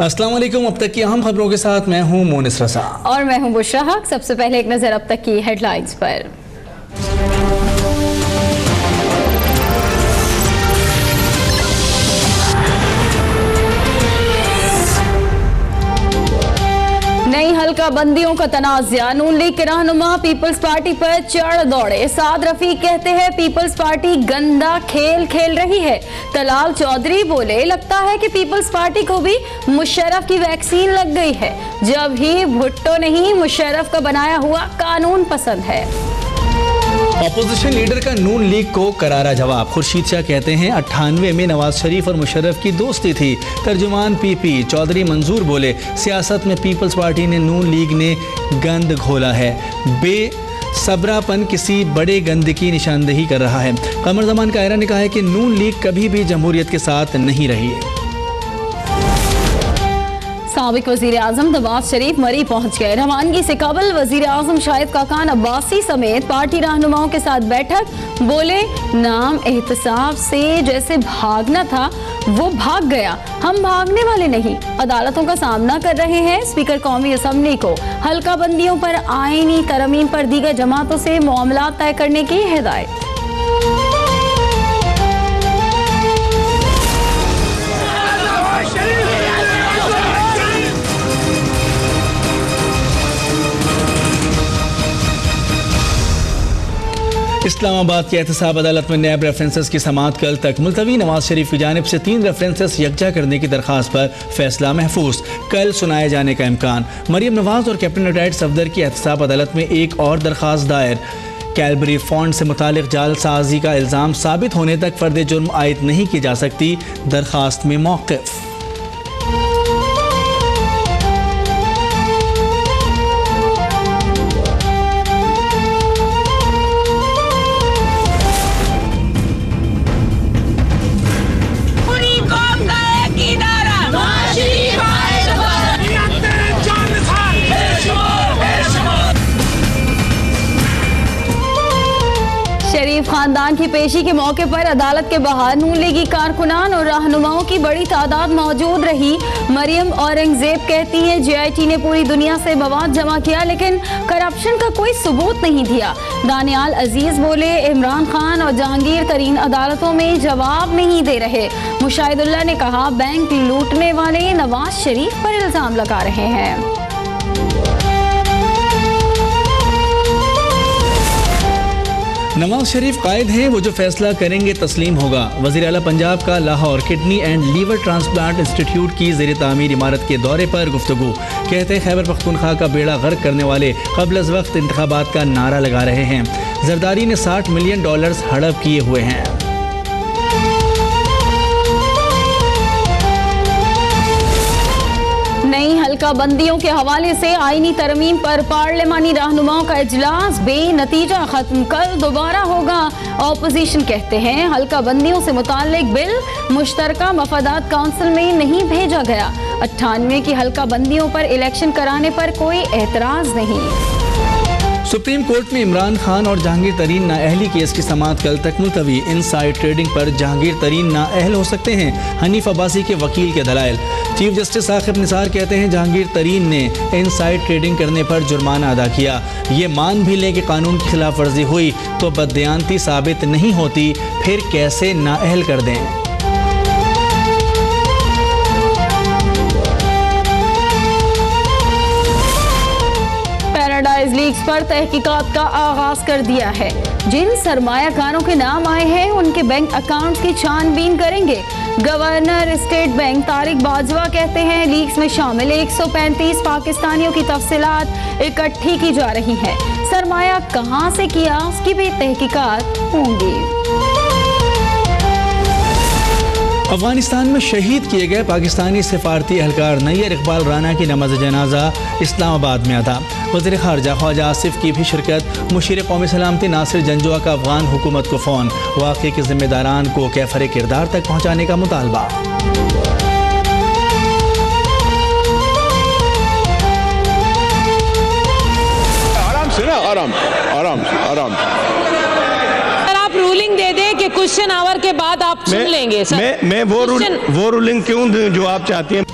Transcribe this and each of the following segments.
अस्सलाम वालेकुम। अब तक की अहम खबरों के साथ मैं हूं मोनिस रसा और मैं हूं बुशरा हक। सबसे पहले एक नजर अब तक की हेडलाइंस पर। नई हल्का बंदियों का तनाज़ा, नून लीग के रहनुमा पीपल्स पार्टी पर चढ़ दौड़े। साद रफीक कहते हैं पीपल्स पार्टी गंदा खेल खेल रही है। तलाल चौधरी बोले लगता है कि पीपल्स पार्टी को भी मुशर्रफ की वैक्सीन लग गई है, जब ही भुट्टो नहीं मुशर्रफ का बनाया हुआ कानून पसंद है। अपोजिशन लीडर का नून लीग को करारा जवाब। खुर्शीद शाह कहते हैं 98 में नवाज शरीफ और मुशर्रफ की दोस्ती थी। तर्जुमान पीपी चौधरी मंजूर बोले सियासत में पीपल्स पार्टी ने नून लीग ने गंद घोला है, बेसब्रापन किसी बड़े गंद की निशानदेही कर रहा है। कमर जमान कायरा ने कहा है कि नून लीग कभी भी जमहूरियत के साथ नहीं रही है। साबिक वजीर आजम नवाज शरीफ मरी पहुंच गए। रवानगी से कबल वजीर आजम शाहिद खाकान अब्बासी समेत पार्टी रहनुमाओं के साथ बैठक। बोले नाम एहतसाब से जैसे भागना था वो भाग गया, हम भागने वाले नहीं, अदालतों का सामना कर रहे हैं। स्पीकर कौमी असम्बली को हल्का बंदियों पर आईनी तरमीम पर दीगर जमातों से मामला तय करने की हिदायत। इस्लामाबाद की एहतसाब अदालत में नैब रेफरेंसेस की समाअत कल तक मुलतवी। नवाज शरीफ की जानिब से 3 रेफरेंसेस यकजा करने की दरख्वास्त पर फैसला महफूज, कल सुनाए जाने का इम्कान। मरियम नवाज और कैप्टन रिटायर्ड सफदर की एहतसाब अदालत में एक और दरख्वास्त दायर। कैलबरी फंड से मुतालिक जालसाजी का इल्ज़ाम साबित होने तक फर्द जुर्म आयद नहीं की जा सकती, दरख्वास्त में मौक़िफ़। शरीफ खानदान की पेशी के मौके पर अदालत के बाहर नून लीगी कारकुनान और रहनुमाओं की बड़ी तादाद मौजूद रही। मरियम औरंगजेब कहती हैं JIT ने पूरी दुनिया से मवाद जमा किया लेकिन करप्शन का कोई सबूत नहीं दिया। दानियाल अजीज बोले इमरान खान और जहांगीर तरीन अदालतों में जवाब नहीं दे रहे। मुशाहिदुल्लाह ने कहा बैंक लूटने वाले नवाज शरीफ पर इल्जाम लगा रहे हैं। नवाज शरीफ कायद हैं, वो जो फैसला करेंगे तस्लीम होगा। वज़ीर आला पंजाब का Lahore kidney and liver transplant institute की ज़ेर तामीर इमारत के दौरे पर गुफ्तगू। कहते खैबर पख्तूनख्वा का बेड़ा गर्क करने वाले क़ब्ल अज़ वक्त इंतखाबात का नारा लगा रहे हैं। जरदारी ने $60 मिलियन हड़प किए हुए हैं। नई हल्का बंदियों के हवाले से आईनी तरमीम पर पार्लिमानी रहनुमाओं का इजलास बेनतीजा खत्म, कल दोबारा होगा। ऑपोजिशन कहते हैं हल्का बंदियों से मुताल्लिक बिल मुश्तरका मफादात काउंसिल में नहीं भेजा गया। 98 की हल्का बंदियों पर इलेक्शन कराने पर कोई एतराज नहीं। सुप्रीम कोर्ट में इमरान खान और जहांगीर तरीन नाअहली केस की समाअत कल तक मुलतवी। इनसाइड ट्रेडिंग पर जहांगीर तरीन नाअहल हो सकते हैं, हनीफ अब्बासी के वकील के दलाइल। चीफ जस्टिस आकिब निसार कहते हैं जहांगीर तरीन ने इनसाइड ट्रेडिंग करने पर जुर्माना अदा किया। ये मान भी लें कि कानून की खिलाफ वर्जी हुई तो बददियानती साबित नहीं होती, फिर कैसे नाअहल कर दें। पैराडाइज लीक्स पर तहकीकात का आगाज कर दिया है। जिन सरमायाकारों के नाम आए हैं उनके बैंक अकाउंट्स की छानबीन करेंगे। Governor state bank Tariq Bajwa कहते हैं लीक्स में शामिल 135 पाकिस्तानियों की तफसीलात इकट्ठी की जा रही है। सरमाया कहां से किया उसकी भी तहकीकात होंगी। अफगानिस्तान में शहीद किए गए पाकिस्तानी सिफारती एहलकार नैयर इकबाल राना की नमाज जनाजा इस्लामाबाद में अदा। वज़ीर ख़ारजा ख्वाजा आसिफ की भी शिरकत। मुशीर कौमी सलामती नासिर जंजुआ का अफगान हुकूमत को फ़ोन, वाक़े के ज़िम्मेदारान को कैफरे किरदार तक पहुँचाने का मुतालबा। आराम से ना, आराम आराम आराम। आप रूलिंग दे दे कि क्वेश्चन आवर के बाद आप सुन लेंगे सर। मैं वो रूलिंग क्यों दूं जो आप चाहती हैं।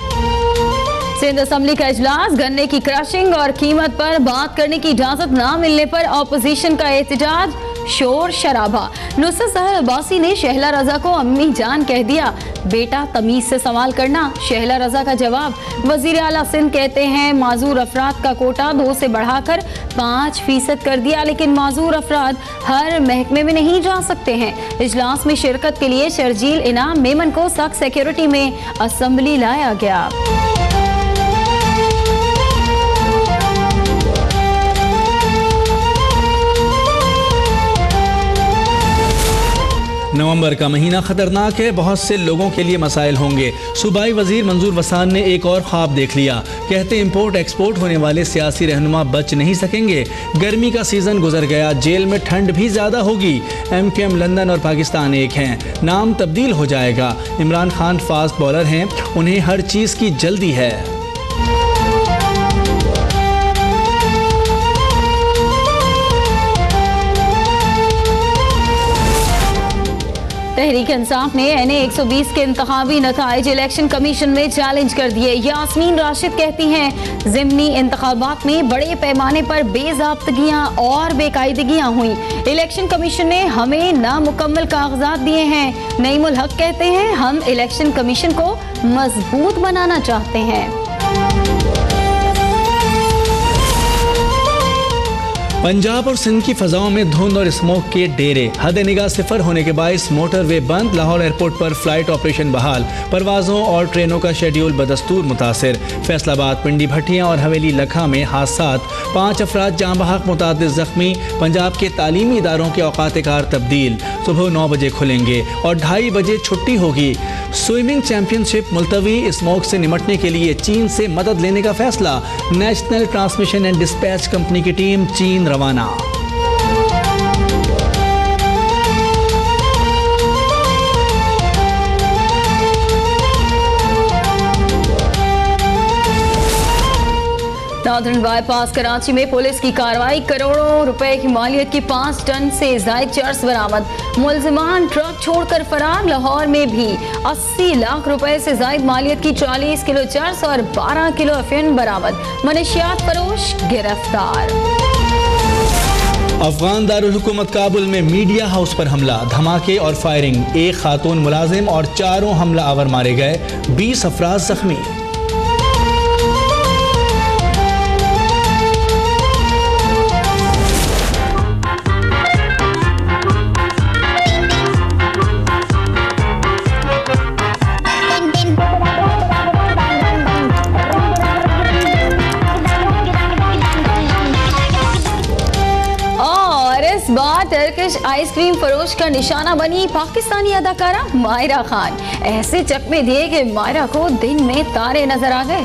सिंध असेंबली का इजलास, गन्ने की क्रशिंग और कीमत पर बात करने की इजाजत न मिलने पर ऑपोजिशन का एहतजाज, शोर शराबा। नुसरत सहर अब्बासी ने शहला रजा को अम्मी जान कह दिया, बेटा तमीज से सवाल करना। शहला रजा का जवाब, वजीर आला सिंध कहते हैं माजूर अफराद का कोटा 2 से बढ़ाकर 5% कर दिया, लेकिन माजूर अफराद हर महकमे में नहीं जा सकते हैं। इजलास में शिरकत के लिए शर्जील इनाम मेमन को सख्त सिक्योरिटी में असेंबली लाया गया। नवंबर का महीना खतरनाक है, बहुत से लोगों के लिए मसाइल होंगे। सूबाई वजीर मंजूर वसान ने एक और ख्वाब देख लिया। कहते इंपोर्ट एक्सपोर्ट होने वाले सियासी रहनुमा बच नहीं सकेंगे। गर्मी का सीजन गुजर गया, जेल में ठंड भी ज्यादा होगी। MQM लंदन और पाकिस्तान एक हैं, नाम तब्दील हो जाएगा। इमरान खान फास्ट बॉलर हैं, उन्हें हर चीज की जल्दी है। तहरीक इंसाफ ने NA 120 के इंतखाबी नताइज इलेक्शन कमीशन में चैलेंज कर दिए। यास्मीन राशिद कहती हैं ज़िमनी इंतखाबात में बड़े पैमाने पर बेज़ाब्तगियां और बेकायदगियां हुई। इलेक्शन कमीशन ने हमें नामुकम्मल कागजात दिए हैं। नईमुल हक कहते हैं हम इलेक्शन कमीशन को मजबूत बनाना चाहते हैं। पंजाब और सिंध की फजाओं में धुंध और स्मोक के डेरे, हद निगाह सिफर होने के बायस मोटरवे बंद। लाहौर एयरपोर्ट पर फ्लाइट ऑपरेशन बहाल, परवाजों और ट्रेनों का शेड्यूल बदस्तूर मुतासिर। फैसलाबाद, पिंडी भट्टियां और हवेली लखा में हादसात, 5 अफराद जाँ बहक, मुतादिद जख्मी। पंजाब के तालीमी इदारों के औकात कार तब्दील, सुबह 9 बजे खुलेंगे और 2:30 बजे छुट्टी होगी। स्विमिंग चैंपियनशिप मुलतवी, स्मोक से निपटने के लिए चीन से मदद लेने का फैसला। National transmission and dispatch company की टीम चीन रवाना। नॉर्दर्न बाईपास कराची में पुलिस की कार्रवाई, करोड़ों रुपए की मालियत की 5 टन से जायद चर्स बरामद। मुलजिमान ट्रक छोड़कर फरार। लाहौर में भी 80 लाख रुपए से जायद मालियत की 40 किलो चर्स और 12 किलो अफीम बरामद। मनशियात फरोश गिरफ्तार। अफगान दारुल हुकूमत काबुल में मीडिया हाउस पर हमला, धमाके और फायरिंग। 1 खातून मुलाजिम और 4 हमलावर मारे गए, 20 अफराद जख्मी। टर्किश आइसक्रीम फरोश का निशाना बनी पाकिस्तानी अदाकारा मायरा खान। ऐसे चकमे दिए कि मायरा को दिन में तारे नजर आ गए।